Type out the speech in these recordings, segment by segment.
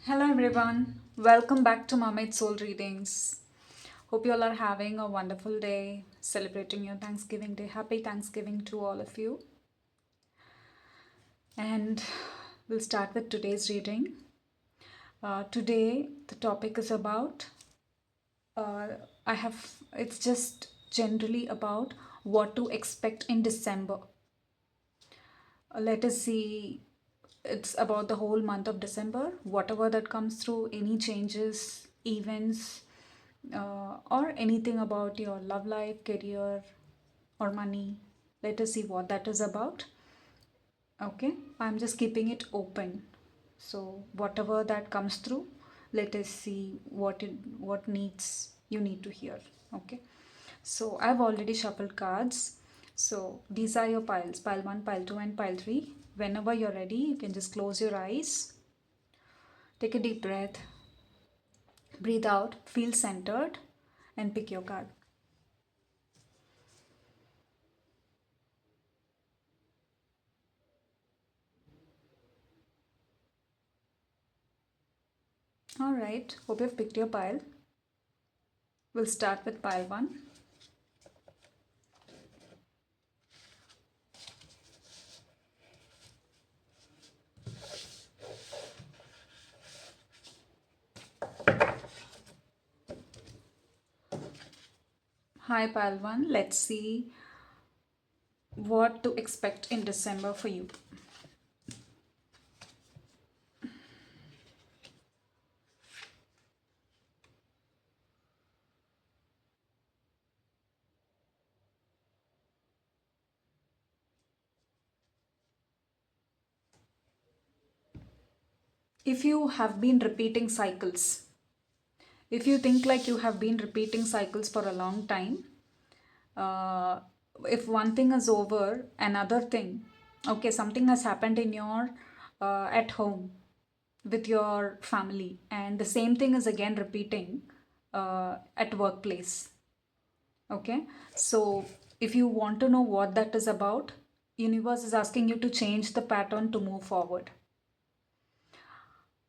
Hello everyone, welcome back to Mermaid Soul Readings. Hope you all are having a wonderful day, celebrating your Thanksgiving Day. Happy Thanksgiving to all of you. And we'll start with today's reading. Today, the topic is about, uh, it's just generally about what to expect in December. Let us see, it's about the whole month of December, whatever that comes through, any changes, events, or anything about your love life, career, or money. Let us see what that is about. Okay, I'm just keeping it open. So whatever that comes through, let us see what needs you need to hear. Okay. So I've already shuffled cards. So these are your piles, pile 1, pile 2 and pile 3. Whenever you're ready, you can just close your eyes. Take a deep breath. Breathe out, feel centered and pick your card. All right, hope you've picked your pile. We'll start with pile 1. Hi pile 1, let's see what to expect in December for you. If you have been repeating cycles, if you think like you have been repeating cycles for a long time, uh, if one thing is over, another thing, okay, something has happened in your at home with your family, and the same thing is again repeating at workplace. Okay, so if you want to know what that is about, universe is asking you to change the pattern to move forward.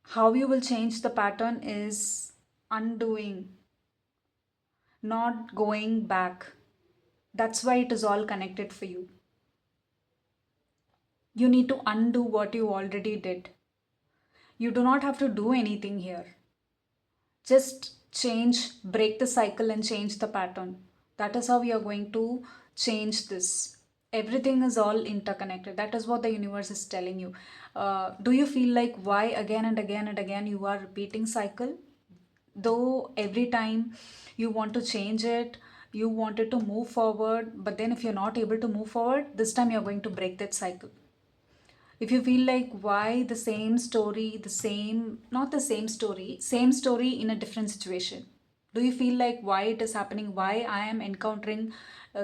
How you will change the pattern is undoing, not going back. That's why it is all connected for you. You need to undo what you already did. You do not have to do anything here. Just change, break the cycle and change the pattern. That is how we are going to change this. Everything is all interconnected. That is what the universe is telling you. Do you feel like why again and again and again you are repeating cycle? Though every time you want to change it, you wanted to move forward, but then if you're not able to move forward, this time you're going to break that cycle. If you feel like why the same story, the same, not the same story in a different situation. Do you feel like why it is happening, why I am encountering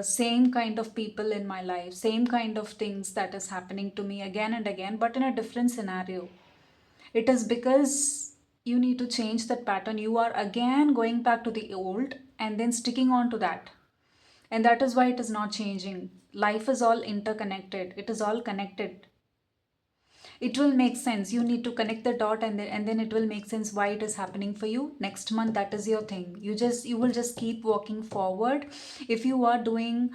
same kind of people in my life, same kind of things that is happening to me again and again, but in a different scenario? It is because you need to change that pattern. You are again going back to the old and then sticking on to that. And that is why it is not changing. Life is all interconnected, it is all connected. It will make sense. You need to connect the dot, and then it will make sense why it is happening for you next month. That is your thing. You will just keep walking forward. If you are doing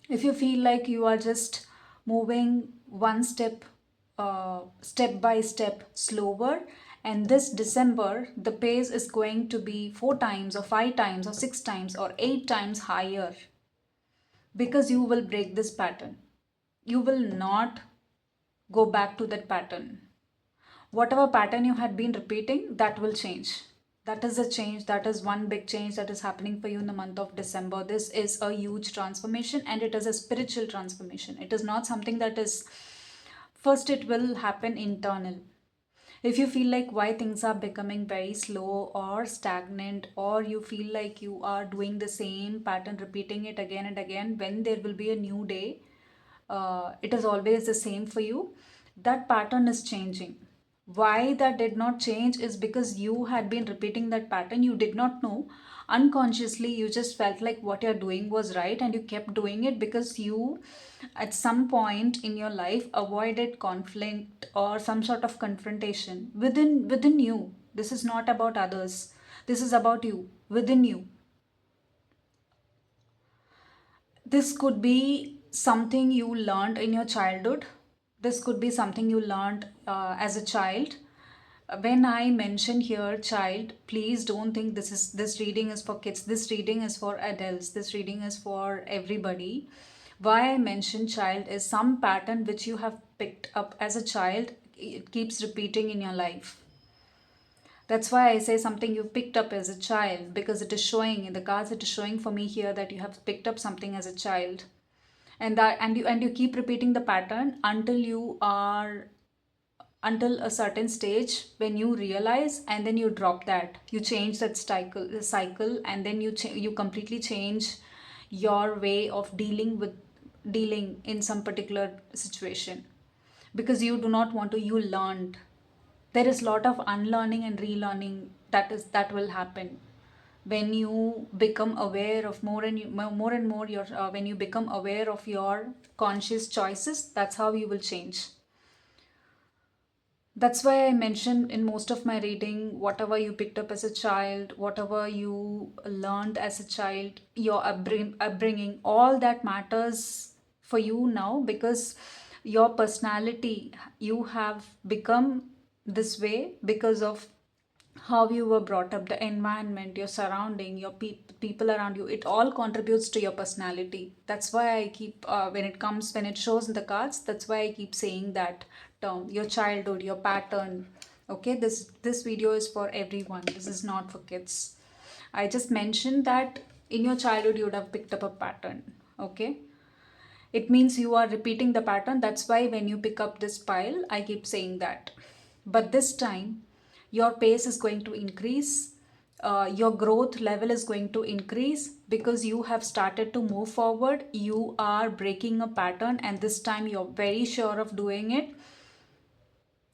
if you feel like you are just moving one step, step by step slower, and this December the pace is going to be 4 times or 5 times or 6 times or 8 times higher, because you will break this pattern. You will not go back to that pattern. Whatever pattern you had been repeating, that will change. That is a change. That is one big change that is happening for you in the month of December. This is a huge transformation, and it is a spiritual transformation. It is not something that is, first it will happen internal. If you feel like why things are becoming very slow or stagnant, or you feel like you are doing the same pattern, repeating it again and again, when there will be a new day, it is always the same for you. That pattern is changing. Why that did not change is because you had been repeating that pattern. You did not know Unconsciously you just felt like what you're doing was right, and you kept doing it because you at some point in your life avoided conflict or some sort of confrontation within you. This is not about others, this is about you, within you. This could be something you learned in your childhood. This could be something you learned as a child. When I mention here child, please don't think this reading is for kids. This reading is for adults. This reading is for everybody. Why I mention child is some pattern which you have picked up as a child, it keeps repeating in your life. That's why I say something you picked up as a child, because it is showing in the cards, it is showing for me here that you have picked up something as a child. And you keep repeating the pattern until a certain stage when you realize, and then you drop that, you change that cycle, and then you completely change your way of dealing in some particular situation, because you do not want to, you learned. There is a lot of unlearning and relearning that will happen when you become aware of more and more your when you become aware of your conscious choices. That's how you will change. That's why I mentioned in most of my reading, whatever you picked up as a child, whatever you learned as a child, your upbringing, all that matters for you now, because your personality, you have become this way because of how you were brought up, the environment, your surrounding, your people around you, it all contributes to your personality. That's why I keep when it shows in the cards, that's why I keep saying that term, your childhood, your pattern. Okay, this video is for everyone, this is not for kids. I just mentioned that in your childhood you would have picked up a pattern. Okay, it means you are repeating the pattern. That's why when you pick up this pile, I keep saying that. But this time, your pace is going to increase. Your growth level is going to increase because you have started to move forward. You are breaking a pattern, and this time you're very sure of doing it.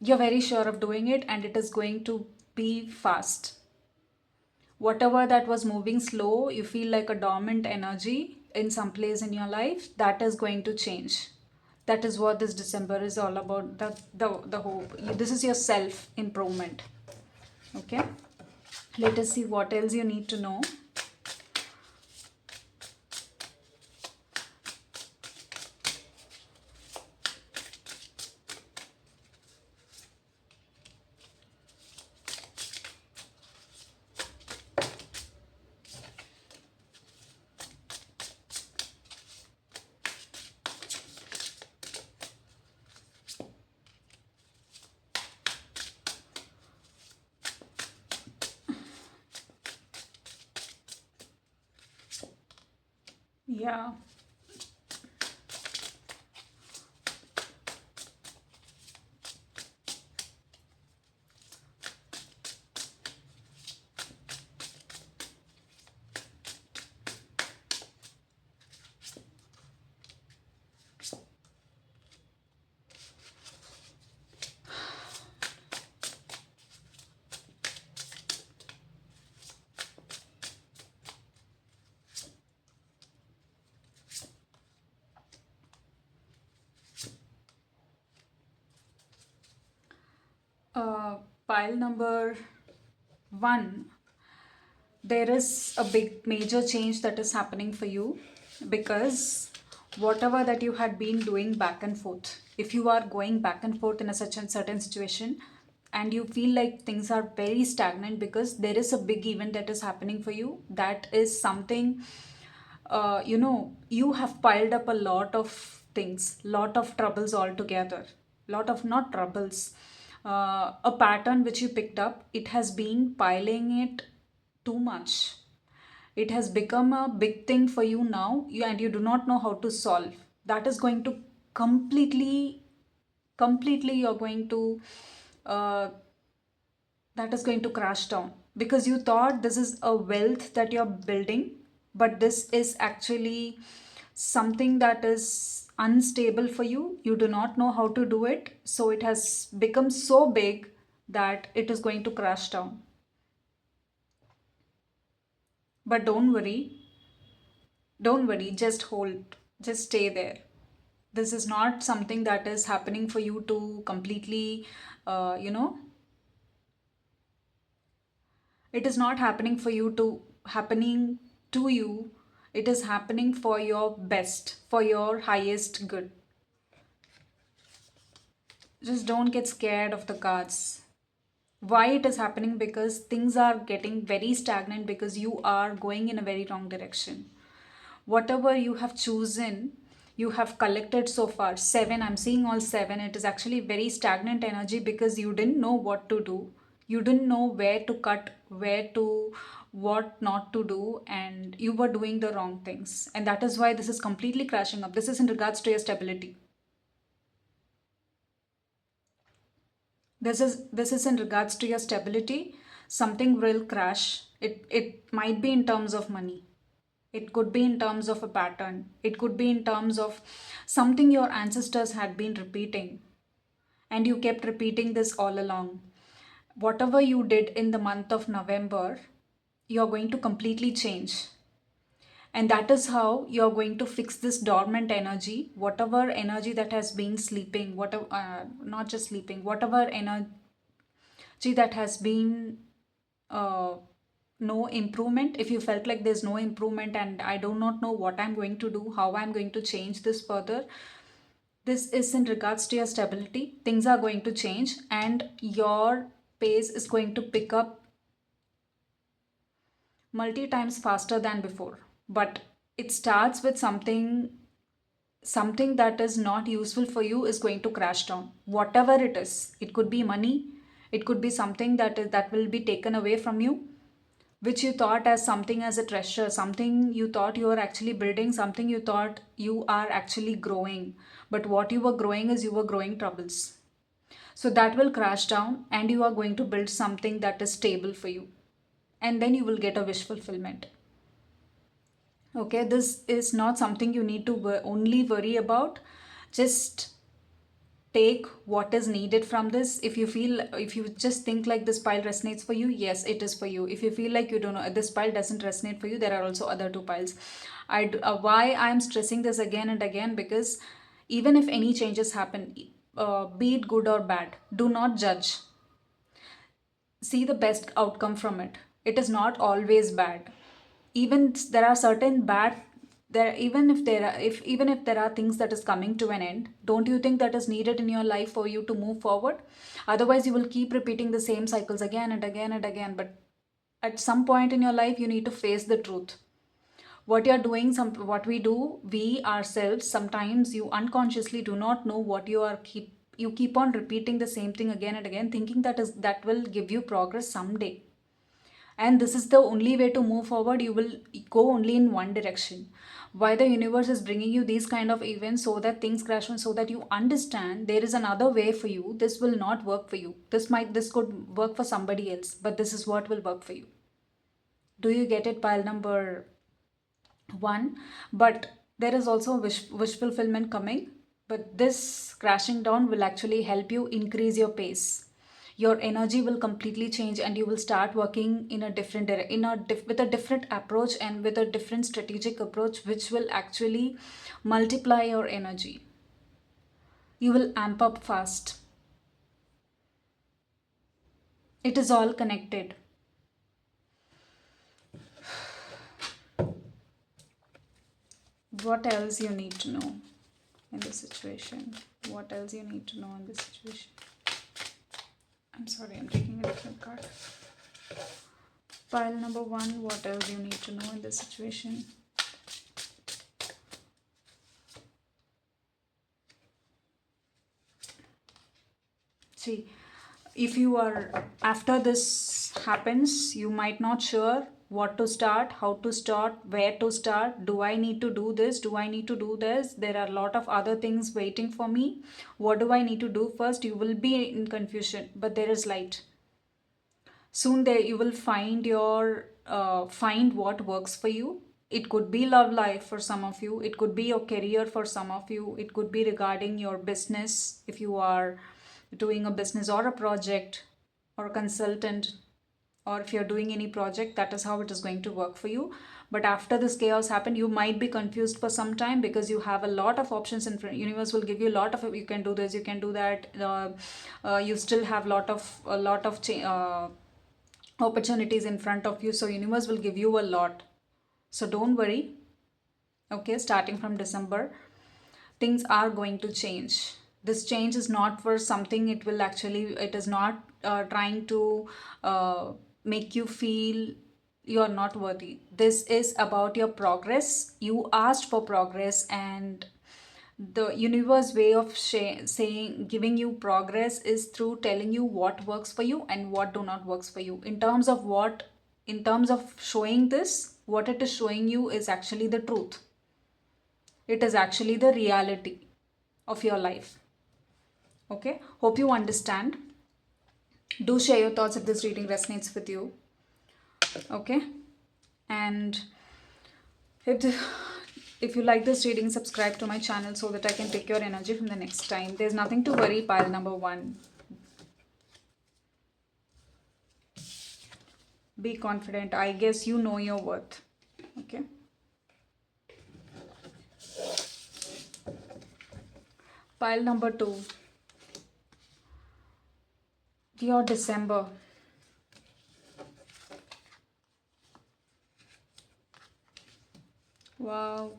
You're very sure of doing it, and it is going to be fast. Whatever that was moving slow, you feel like a dormant energy in some place in your life, that is going to change. That is what this December is all about. The hope, this is your self improvement. Okay, let us see what else you need to know. Yeah. uh, Pile number 1, there is a big major change that is happening for you, because whatever that you had been doing back and forth, if you are going back and forth in a such and certain situation, and you feel like things are very stagnant because there is a big event that is happening for you, that is something, you have piled up a lot of things, lot of troubles altogether, lot of, not troubles, a pattern which you picked up, it has been piling it too much. It has become a big thing for you now, and you do not know how to solve. That is going to completely you're going to uh, that is going to crash down, because you thought this is a wealth that you're building, but this is actually something that is unstable for you. You do not know how to do it, so it has become so big that it is going to crash down. But don't worry, just hold, just stay there. This is not something that is happening for you to completely, uh, you know, it is not happening for you to happening to you. It is happening for your best, for your highest good. Just don't get scared of the cards. Why it is happening? Because things are getting very stagnant, because you are going in a very wrong direction. Whatever you have chosen, you have collected so far seven. I'm seeing all seven. It is actually very stagnant energy because you didn't know what to do. You didn't know where to cut, where to, what not to do, and you were doing the wrong things, and that is why this is completely crashing up. This is in regards to your stability. This is in regards to your stability. Something will crash. It might be in terms of money. It could be in terms of a pattern. It could be in terms of something your ancestors had been repeating, and you kept repeating this all along. Whatever you did in the month of November, you're going to completely change. And that is how you're going to fix this dormant energy, whatever energy that has been sleeping, whatever, not just sleeping, whatever energy that has been uh, no improvement. If you felt like there's no improvement and I do not know what I'm going to do, how I'm going to change this further, this is in regards to your stability. Things are going to change and your pace is going to pick up multi times faster than before. But it starts with something that is not useful for you is going to crash down. Whatever it is, it could be money, it could be something that will be taken away from you, which you thought as something as a treasure, something you thought you were actually building, something you thought you are actually growing. But what you were growing is you were growing troubles. So that will crash down and you are going to build something that is stable for you. And then you will get a wish fulfillment. Okay, this is not something you need to only worry about. Just take what is needed from this. If you just think like this pile resonates for you, yes, it is for you. If you feel like you don't know, this pile doesn't resonate for you, there are also other two piles. Why I'm stressing this again and again, because even if any changes happen, be it good or bad, do not judge. See the best outcome from it. It is not always bad. Even there are certain bad, there, even if there are things that is coming to an end, don't you think that is needed in your life for you to move forward? Otherwise you will keep repeating the same cycles again and again and again. But at some point in your life you need to face the truth. What you're doing, what we do, we ourselves, sometimes you unconsciously do not know what you keep on repeating the same thing again and again, thinking that will give you progress someday. And this is the only way to move forward. You will go only in one direction. Why the universe is bringing you these kind of events? So that things crash on, so that you understand there is another way for you. This will not work for you. This could work for somebody else, but this is what will work for you. Do you get it? Pile number one. But there is also wish fulfillment coming. But this crashing down will actually help you increase your pace. Your energy will completely change and you will start working in a different with a different approach and with a different strategic approach, which will actually multiply your energy. You will amp up fast. It is all connected. What else you need to know in this situation? What else you need to know in this situation? I'm sorry, I'm taking a different card. Pile number one, what else you need to know in this situation? See, if you are, after this happens, you might not sure what to start, how to start, where to start. Do I need to do this? Do I need to do this? There are a lot of other things waiting for me. What do I need to do first? You will be in confusion, but there is light. Soon there you will find your find what works for you. It could be love life for some of you, it could be your career for some of you, it could be regarding your business, if you are doing a business or a project or a consultant, or if you're doing any project, that is how it is going to work for you. But after this chaos happened, you might be confused for some time because you have a lot of options in front. Universe will give you a lot of, you can do this, you can do that. You still have opportunities in front of you, so universe will give you a lot. So don't worry. Okay, starting from December, things are going to change. This change is not for something, it is not trying to make you feel you're not worthy. This is about your progress. You asked for progress, and the universe way of saying giving you progress is through telling you what works for you and what do not works for you. In terms of showing this, what it is showing you is actually the truth. It is actually the reality of your life. Okay, hope you understand. Do share your thoughts if this reading resonates with you. Okay, and if the, if you like this reading, subscribe to my channel so that I can pick your energy from the next time. There's nothing to worry, pile number 1. Be confident. I guess you know your worth. Okay, pile number 2. Your December. Wow.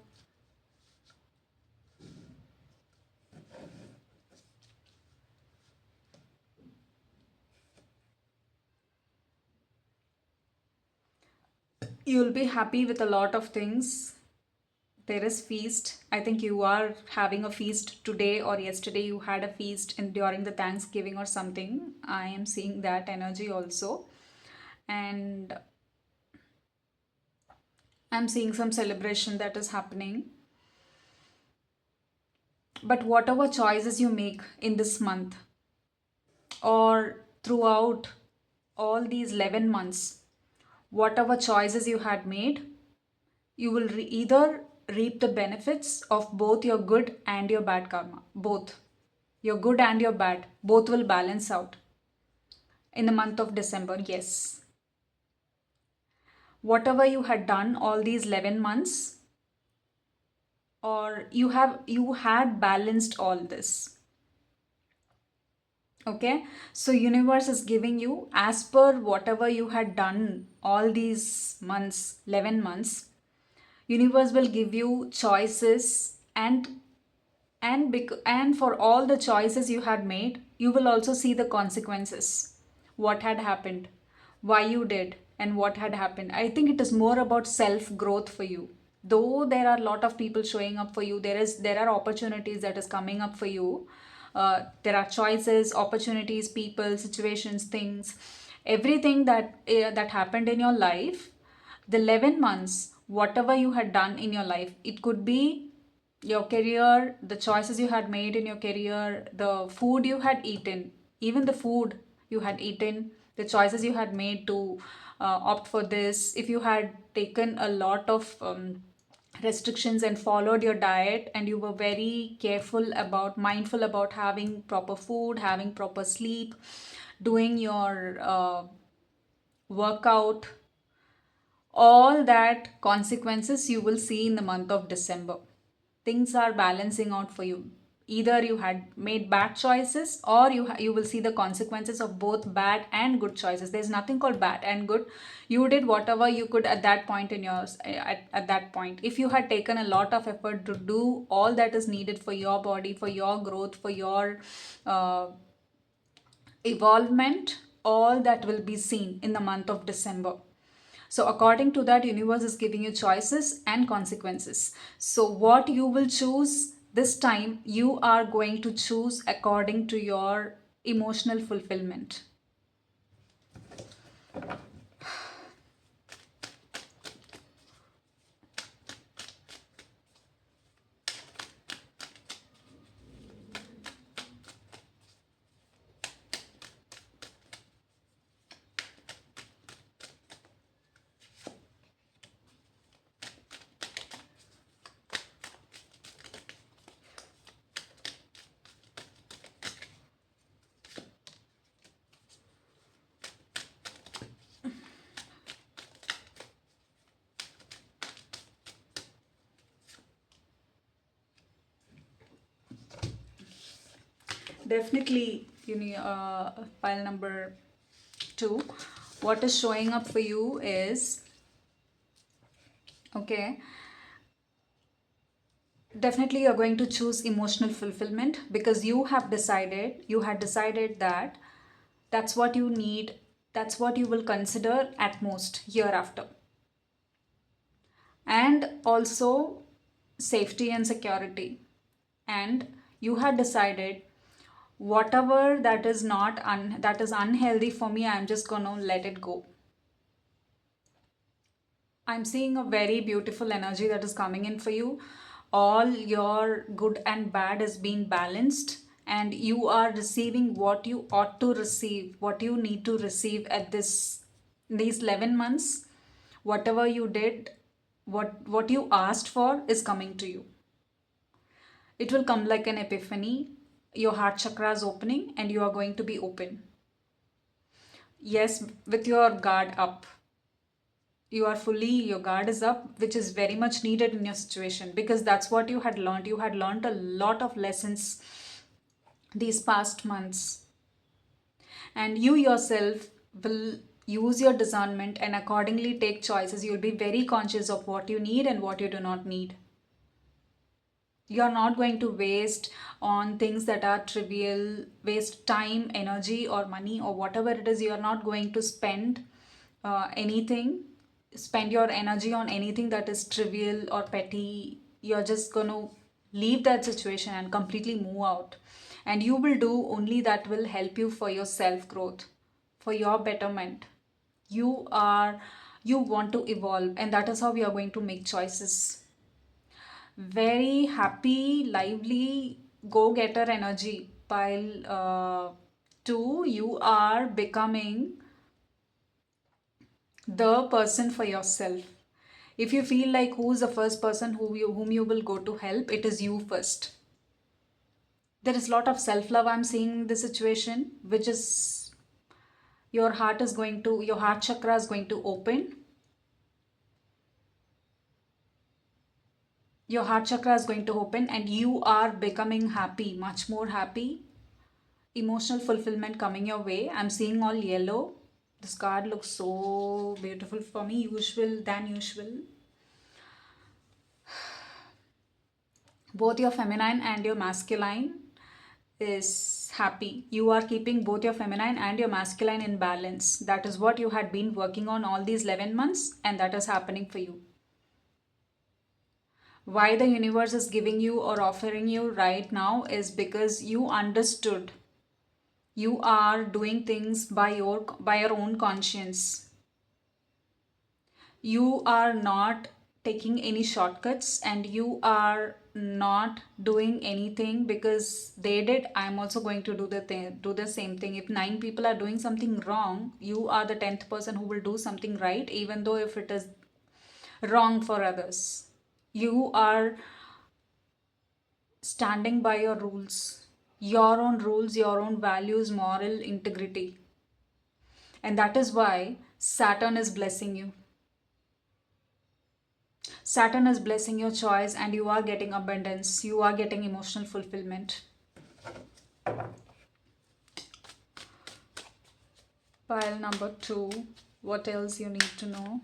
You'll be happy with a lot of things. There is feast. I think you are having a feast today, or yesterday you had a feast during the Thanksgiving or something. I am seeing that energy also. And I'm seeing some celebration that is happening. But whatever choices you make in this month or throughout all these 11 months, whatever choices you had made, you will either reap the benefits of both your good and your bad karma. Both. Your good and your bad. Both will balance out in the month of December. Yes. Whatever you had done all these 11 months, or you had balanced all this. Okay, so universe is giving you as per whatever you had done all these months, 11 months. Universe will give you choices, and for all the choices you had made, you will also see the consequences. What had happened, why you did, and what had happened. I think it is more about self growth for you. Though there are a lot of people showing up for you, there are opportunities that is coming up for you. There are choices, opportunities, people, situations, things, everything that happened in your life. The 11 months, whatever you had done in your life, it could be your career, the choices you had made in your career, the food you had eaten, even the food you had eaten, the choices you had made to opt for this. If you had taken a lot of restrictions and followed your diet, and you were very mindful about having proper food, having proper sleep, doing your workout, all that consequences you will see in the month of December. Things are balancing out for you. Either you had made bad choices, or you will see the consequences of both bad and good choices. There's nothing called bad and good. You did whatever you could at that point in yours. At that point, if you had taken a lot of effort to do all that is needed for your body, for your growth, for your evolvement, all that will be seen in the month of December. So according to that, universe is giving you choices and consequences. So what you will choose this time, you are going to choose according to your emotional fulfillment. Definitely, you need pile number 2. What is showing up for you is, okay, definitely you're going to choose emotional fulfillment because you had decided that that's what you need, that's what you will consider at most hereafter. And also safety and security. And you had decided whatever that is that is unhealthy for me, I'm just going to let it go. I'm seeing a very beautiful energy that is coming in for you. All your good and bad is being balanced, and you are receiving what you ought to receive, what you need to receive at these 11 months. Whatever you did, what you asked for is coming to you. It will come like an epiphany. Your heart chakra is opening and you are going to be open. Yes, with your guard up. Your guard is up, which is very much needed in your situation because that's what you had learned. You had learned a lot of lessons these past months, and you yourself will use your discernment and accordingly take choices. You'll be very conscious of what you need and what you do not need. You're not going to waste on things that are trivial, waste time, energy, or money, or whatever it is. You're not going to anything spend your energy on anything that is trivial or petty. You're just going to leave that situation and completely move out, and you will do only that will help you for your self growth, for your betterment. You want to evolve, and that is how we are going to make choices. Very happy, lively, go getter energy. Pile 2, you are becoming the person for yourself. If you feel like who's the first person whom you will go to help, it is you first. There is a lot of self love I'm seeing in this situation, which is your heart chakra is going to open. Your heart chakra is going to open, and you are becoming happy, much more happy. Emotional fulfillment coming your way. I'm seeing all yellow. This card looks so beautiful for me, usual than usual. Both your feminine and your masculine is happy. You are keeping both your feminine and your masculine in balance. That is what you had been working on all these 11 months, and that is happening for you. Why the universe is giving you or offering you right now is because you understood. You are doing things by your own conscience. You are not taking any shortcuts, and you are not doing anything because they did. I'm also going to do the same thing. If 9 people are doing something wrong, you are the 10th person who will do something right, even though if it is wrong for others. You are standing by your own rules, your own values, moral integrity. And that is why Saturn is blessing you. Saturn is blessing your choice, and you are getting abundance. You are getting emotional fulfillment. Pile number 2. What else you need to know?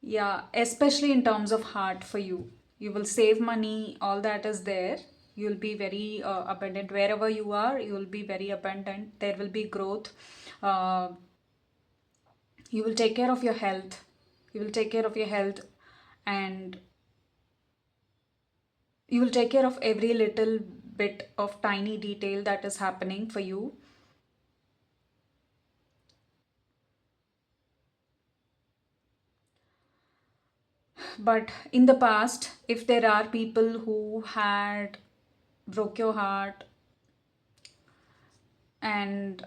Yeah, especially in terms of heart for you. You will save money, all that is there. You'll be very abundant. Wherever you are, you will be very abundant. There will be growth. Uh, you will take care of your health. You will take care of your health, and you will take care of every little bit of tiny detail that is happening for you. But in the past, if there are people who had broke your heart, and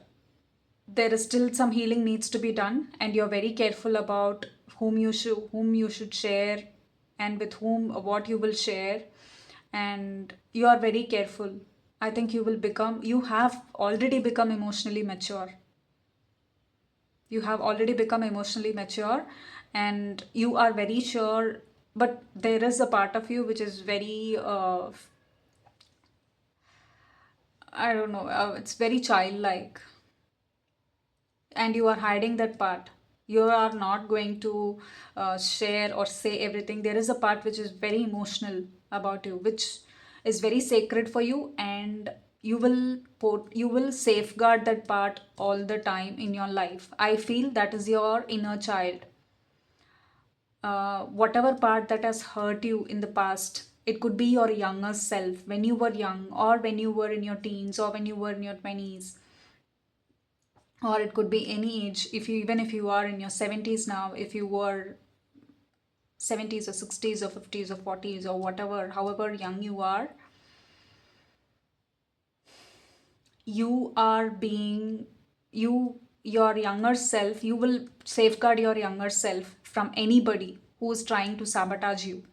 there is still some healing needs to be done, and you're very careful about whom you should share, and with whom what you will share, and you are very careful. I think you have already become emotionally mature. You have already become emotionally mature and you are very sure, but there is a part of you which is very, I don't know, it's very childlike, and you are hiding that part. You are not going to share or say everything. There is a part which is very emotional about you, which is very sacred for you, and you will safeguard that part all the time in your life. I feel that is your inner child. Whatever part that has hurt you in the past, it could be your younger self when you were young, or when you were in your teens, or when you were in your 20s, or it could be any age. If you, even if you are in your 70s now, if you were 70s or 60s or 50s or 40s or whatever, however young you are, you are being, your younger self, you will safeguard your younger self from anybody who is trying to sabotage you.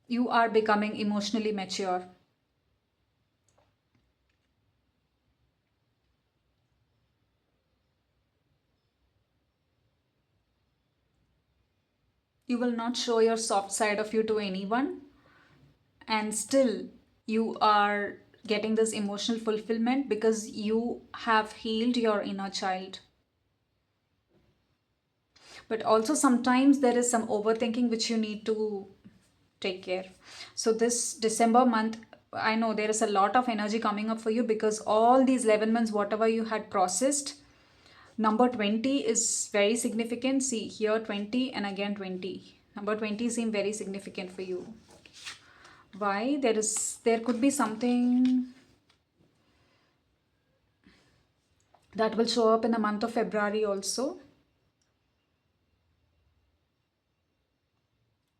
You are becoming emotionally mature. You will not show your soft side of you to anyone, and still you are getting this emotional fulfillment because you have healed your inner child. But also sometimes there is some overthinking which you need to take care. So this December month, I know there is a lot of energy coming up for you because all these 11 months whatever you had processed, number 20 is very significant. See here, 20 and again 20. Number 20 seem very significant for you. Why? There could be something that will show up in the month of February also.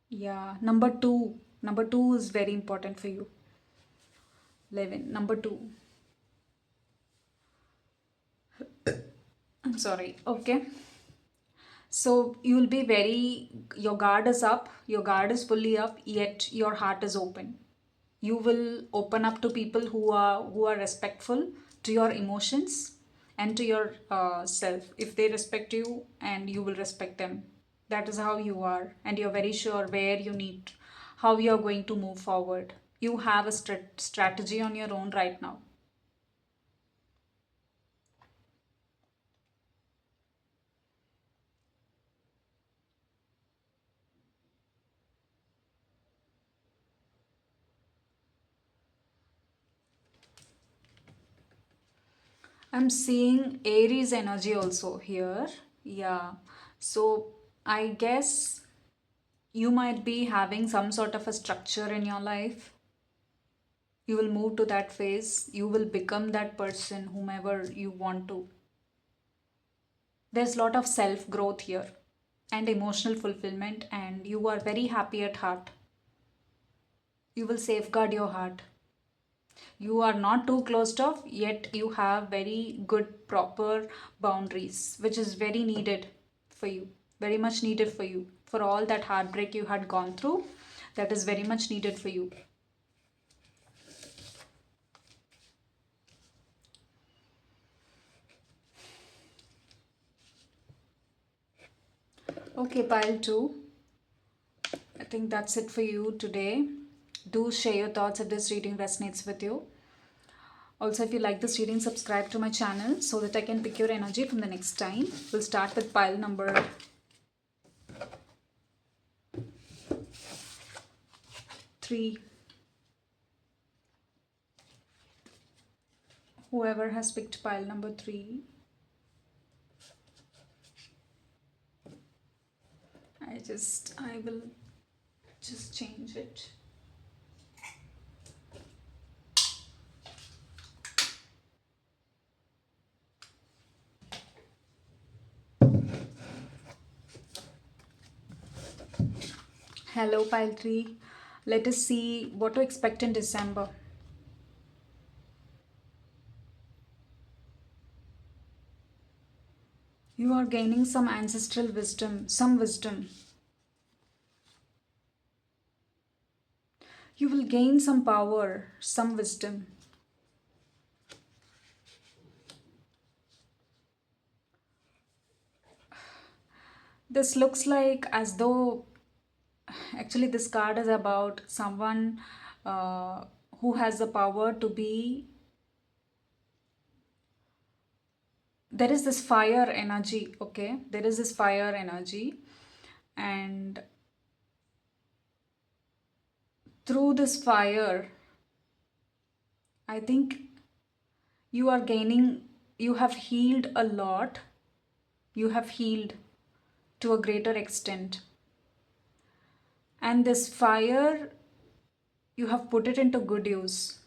Yeah, number 2. Number 2 is very important for you. 11. Number 2. I'm sorry. Okay. So you will be very, your guard is up, your guard is fully up, yet your heart is open. You will open up to people who are respectful to your emotions and to your self. If they respect you, and you will respect them. That is how you are, and you're very sure where you need, how you're going to move forward. You have a strategy on your own right now. I'm seeing Aries energy also here. Yeah. So I guess you might be having some sort of a structure in your life. You will move to that phase. You will become that person, whomever you want to. There's a lot of self growth here and emotional fulfillment, and you are very happy at heart. You will safeguard your heart. You are not too closed off, yet you have very good, proper boundaries, which is very needed for you, very much needed for you. For all that heartbreak you had gone through, that is very much needed for you. Okay, pile two. I think that's it for you today. Do share your thoughts if this reading resonates with you. Also, if you like this reading, subscribe to my channel so that I can pick your energy from the next time. We'll start with pile number 3. Whoever has picked pile number 3, I will just change it. Hello, pile 3. Let us see what to expect in December. You are gaining some ancestral wisdom, some wisdom. You will gain some power, some wisdom. This looks like as though actually this card is about someone uh, who has the power to be. There is this fire energy, okay? There is this fire energy, and through this fire, I think you are gaining, you have healed a lot, you have healed to a greater extent. And this fire, you have put it into good use.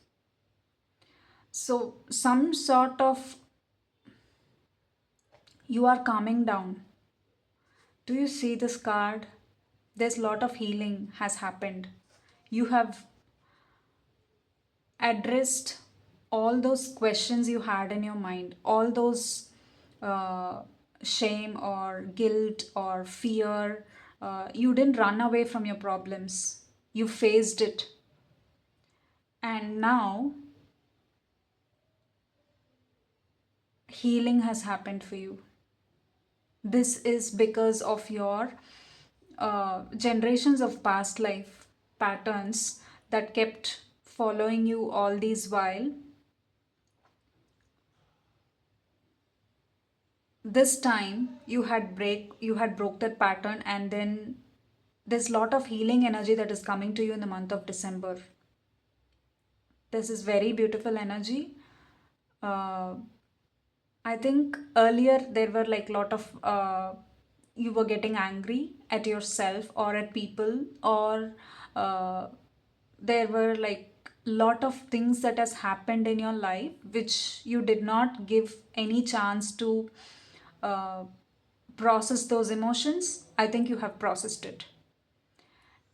So, some sort of, you are calming down. Do you see this card? There's a lot of healing has happened. You have addressed all those questions you had in your mind, all those uh, shame or guilt or fear. You didn't run away from your problems, you faced it. And now healing has happened for you. This is because of your generations of past life patterns that kept following you all these while. This time you had broke that pattern, and then there's a lot of healing energy that is coming to you in the month of December. This is very beautiful energy. uh, I think earlier there were like a lot of you were getting angry at yourself or at people, or uh, there were like lot of things that has happened in your life which you did not give any chance to uh, process those emotions. I think you have processed it.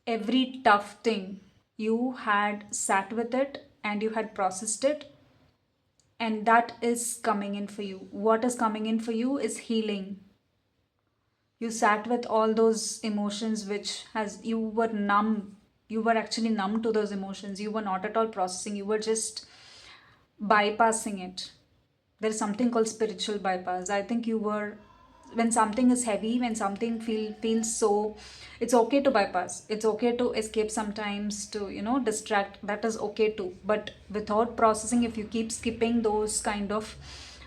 Every tough thing, you had sat with it and you had processed it, and that is coming in for you. What is coming in for you is healing. You sat with all those emotions which has, you were numb. You were actually numb to those emotions. You were not at all processing. You were just bypassing it. There is something called spiritual bypass. I think you were, when something is heavy, when something feels so, it's okay to bypass. It's okay to escape sometimes, to distract. That is okay too. But without processing, if you keep skipping those kind of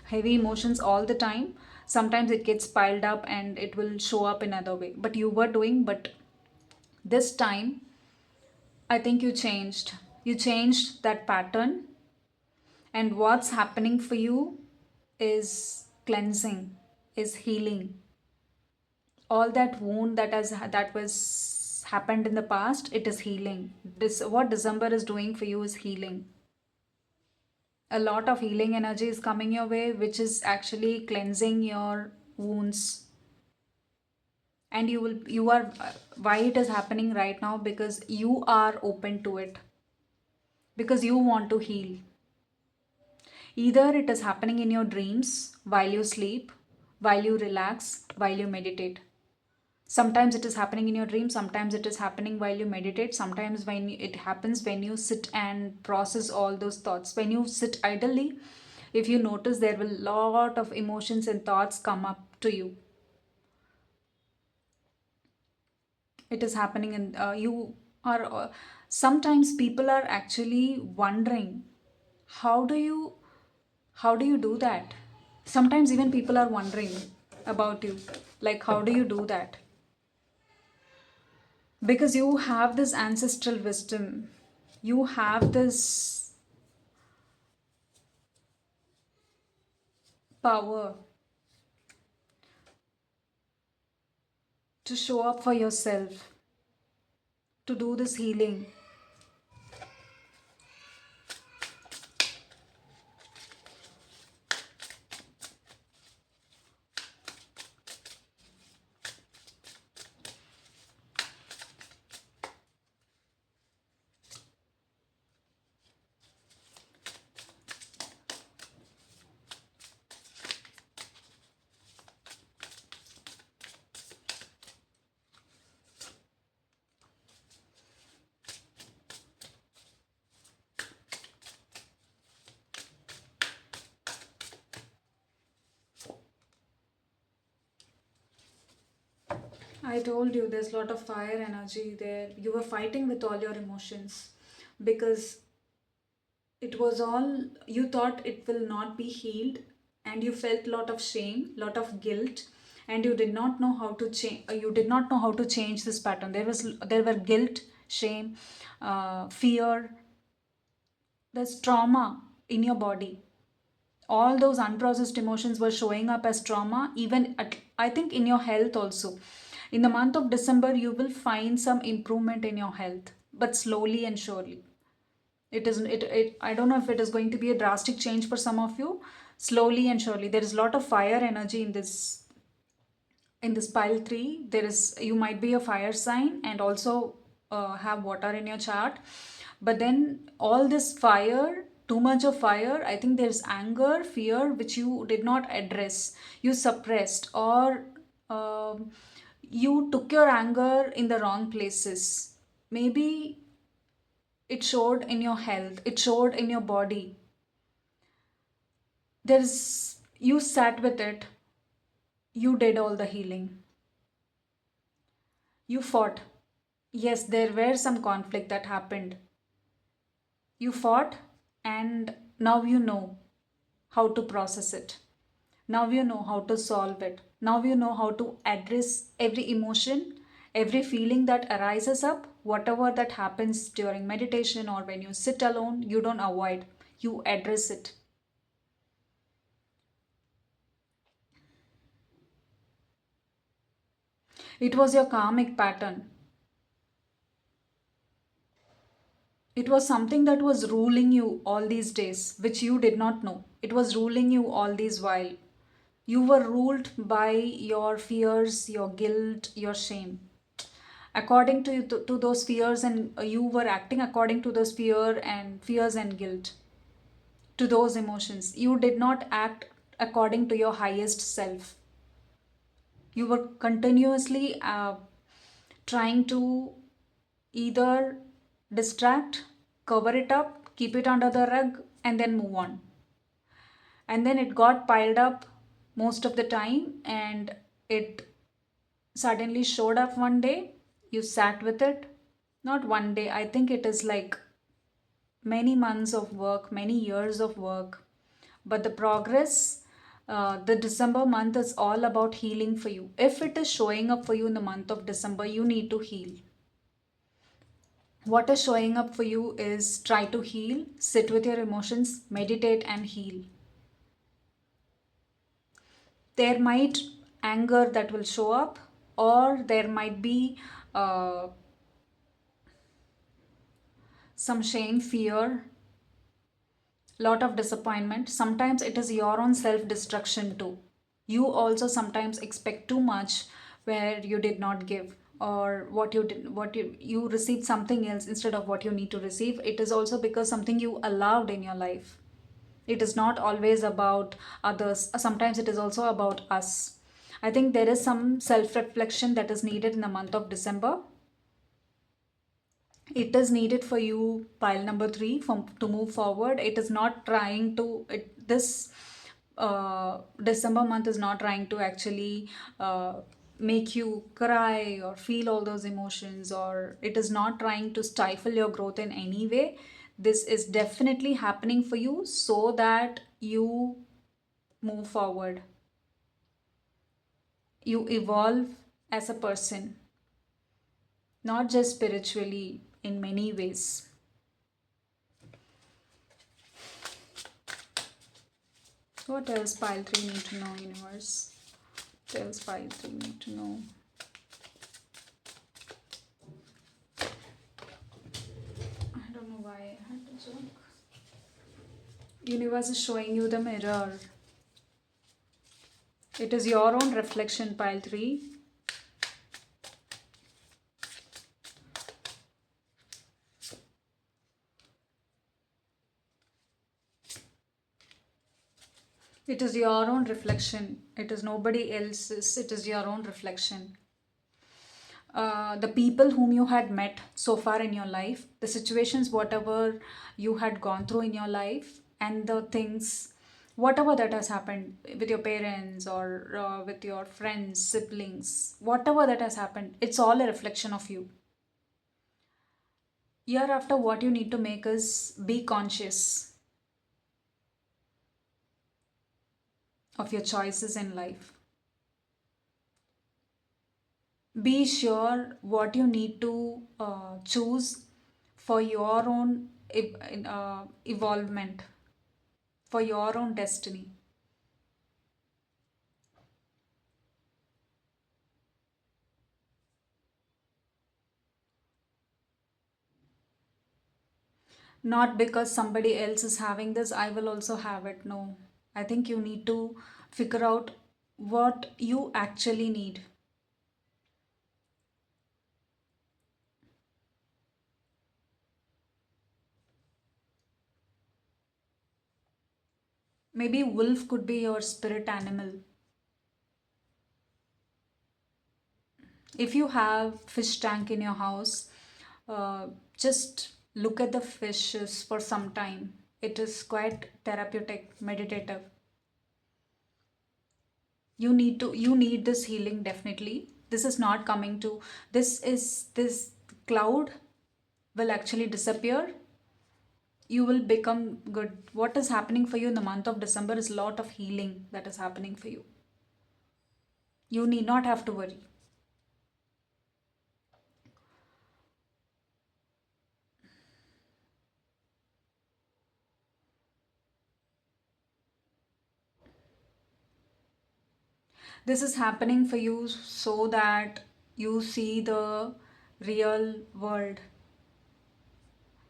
heavy emotions all the time, sometimes it gets piled up and it will show up in other way. But you were doing, but this time I think you changed. You changed that pattern, and what's happening for you is cleansing, is healing. All that wound that was happened in the past, it is healing. This, what December is doing for you, is healing. A lot of healing energy is coming your way, which is actually cleansing your wounds. And you are why it is happening right now, because you are open to it, because you want to heal. Either it is happening in your dreams, while you sleep, while you relax, while you meditate. Sometimes it is happening in your dream, sometimes it is happening while you meditate, sometimes it happens when you sit and process all those thoughts. When you sit idly, if you notice, there will lot of emotions and thoughts come up to you. It is happening, and you are sometimes people are actually wondering, how do you do that? Sometimes even people are wondering about you, like, how do you do that? Because you have this ancestral wisdom, you have this power to show up for yourself, to do this healing. I told you there's a lot of fire energy there. You were fighting with all your emotions because it was all, you thought it will not be healed, and you felt lot of shame, lot of guilt, and you did not know how to change. You did not know how to change this pattern. There were guilt, shame, fear. There's trauma in your body. All those unprocessed emotions were showing up as trauma, even at, I think, in your health also. In the month of December you will find some improvement in your health, but slowly and surely. It I don't know if it is going to be a drastic change for some of you. Slowly and surely, there is a lot of fire energy in this pile 3. There is, you might be a fire sign and also have water in your chart, but then all this fire, too much of fire, I think there's anger, fear, which you did not address, you suppressed, or um, you took your anger in the wrong places. Maybe it showed in your health, it showed in your body. There's, you sat with it, you did all the healing, you fought. Yes, there were some conflict that happened. You fought, and now you know how to process it. Now you know how to solve it. Now you know how to address every emotion, every feeling that arises up, whatever that happens during meditation or when you sit alone, you don't avoid, you address it. It was your karmic pattern. It was something that was ruling you all these days, which you did not know. It was ruling you all these while. You were ruled by your fears, your guilt, your shame. According to those fears, and you were acting according to those fears and guilt, to those emotions. You did not act according to your highest self. You were continuously trying to either distract, cover it up, keep it under the rug, and then move on. And then it got piled up most of the time, and it suddenly showed up one day. You sat with it. Not one day, I think it is like many months of work, many years of work. But the progress, the December month is all about healing for you. If it is showing up for you in the month of December, you need to heal. What is showing up for you is try to heal, sit with your emotions, meditate, and heal. There might anger that will show up, or there might be uh, some shame, fear, lot of disappointment. Sometimes it is your own self destruction too. You also sometimes expect too much where you did not give, or what you received something else instead of what you need to receive. It is also because something you allowed in your life. It is not always about others. Sometimes it is also about us. I think there is some self reflection that is needed in the month of December. It is needed for you, pile number 3, from to move forward. It is not trying to this December month is not trying to actually make you cry or feel all those emotions, or it is not trying to stifle your growth in any way. This is definitely happening for you so that you move forward, you evolve as a person, not just spiritually, in many ways. What else pile 3 need to know, universe? What else pile 3 need to know? I don't know why I had to joke. Universe is showing you the mirror. It is your own reflection, pile 3. It is your own reflection. It is nobody else's. It is your own reflection. The people whom you had met so far in your life, the situations, whatever you had gone through in your life, and the things Whatever that has happened with your parents or with your friends, siblings, whatever that has happened, it's all a reflection of you. Year after, what you need to make is be conscious of your choices in life. Be sure what you need to choose for your own evolvement, for your own destiny. Not because somebody else is having this, I will also have it. No. I think you need to figure out what you actually need. Maybe wolf could be your spirit animal. If you have fish tank in your house, just look at the fishes for some time. It is quite therapeutic, meditative. You need this healing definitely. This is not coming to this cloud will actually disappear. You will become good. What is happening for you in the month of December is a lot of healing that is happening for you. You need not have to worry. This is happening for you so that you see the real world.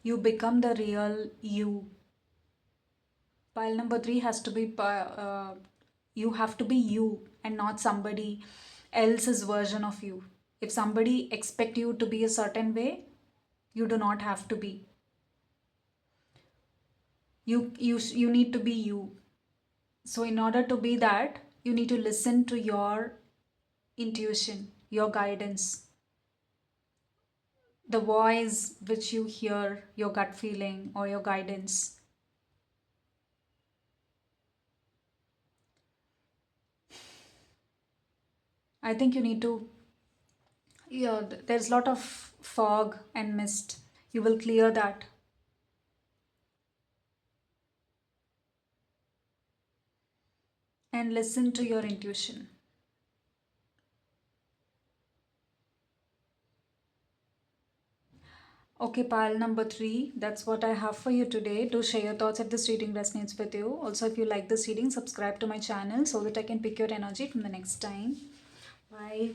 You become the real you. Pile number three has to be you have to be you and not somebody else's version of you. If somebody expect you to be a certain way, you do not have to be. You need to be you. So in order to be that, you need to listen to your intuition, your guidance, the voice which you hear, your gut feeling or your guidance. I think you need to, yeah, there's a lot of fog and mist. You will clear that and listen to your intuition. Okay, pile number three. That's what I have for you today. Do share your thoughts if this reading resonates with you. Also, if you like this reading, subscribe to my channel so that I can pick your energy from the next time. Bye.